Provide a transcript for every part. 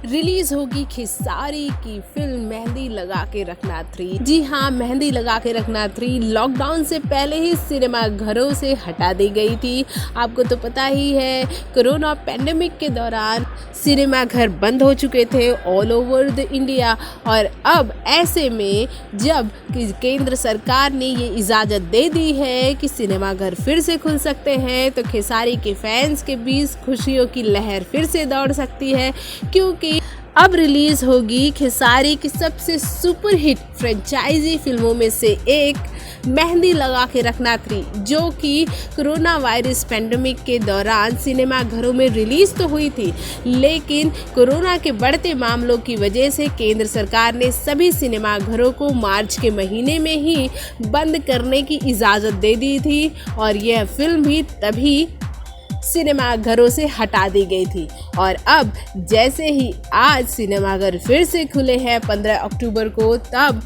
Release होगी खेसारी की film mehndi लगा के रखना 3। जी हाँ, मेहंदी लगा के रखना 3 लॉकडाउन से पहले ही सिनेमा घरों से हटा दी गई थी। आपको तो पता ही है, कोरोना पैंडेमिक के दौरान सिनेमा घर बंद हो चुके थे ऑल ओवर द इंडिया। और अब ऐसे में जब केंद्र सरकार ने ये इजाज़त दे दी है कि सिनेमा घर फिर से खुल सकते हैं, तो खेसारी के फैंस के बीच खुशियों की लहर फिर से दौड़ सकती है, क्योंकि अब रिलीज होगी खेसारी की सबसे सुपरहिट फ्रेंचाइजी फिल्मों में से एक मेहंदी लगा के रखना 3, जो कि कोरोना वायरस पेंडेमिक के दौरान सिनेमा घरों में रिलीज तो हुई थी, लेकिन कोरोना के बढ़ते मामलों की वजह से केंद्र सरकार ने सभी सिनेमा घरों को मार्च के महीने में ही बंद करने की इजाज़त दे दी थी। और यह फिल्म भी तभी सिनेमा घरों से हटा दी गई थी। और अब जैसे ही आज सिनेमाघर फिर से खुले हैं 15 अक्टूबर को, तब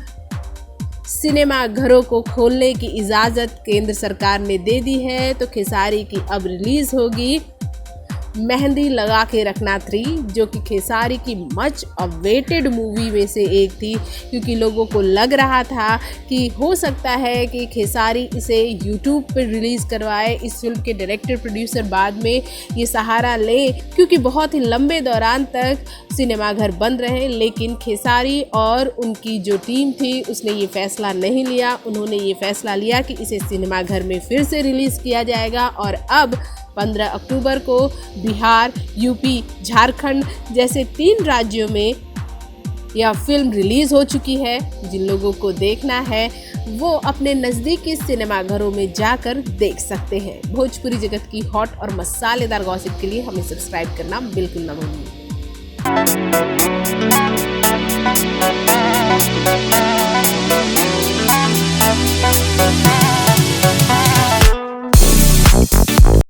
सिनेमा घरों को खोलने की इजाज़त केंद्र सरकार ने दे दी है। तो खेसारी की अब रिलीज़ होगी मेहंदी लगा के रखना 3, जो कि खेसारी की मच अवेटेड मूवी में से एक थी, क्योंकि लोगों को लग रहा था कि हो सकता है कि खेसारी इसे यूट्यूब पर रिलीज़ करवाए। इस फिल्म के डायरेक्टर प्रोड्यूसर बाद में ये सहारा लें, क्योंकि बहुत ही लंबे दौरान तक सिनेमाघर बंद रहे, लेकिन खेसारी और उनकी जो टीम थी उसने ये फैसला नहीं लिया। उन्होंने ये फैसला लिया कि इसे सिनेमाघर में फिर से रिलीज़ किया जाएगा। और अब 15 अक्टूबर को बिहार, यूपी, झारखंड जैसे 3 राज्यों में यह फिल्म रिलीज़ हो चुकी है। जिन लोगों को देखना है वो अपने नज़दीकी सिनेमाघरों में जाकर देख सकते हैं। भोजपुरी जगत की हॉट और मसालेदार गॉसिप के लिए हमें सब्सक्राइब करना बिल्कुल ना भूलिए।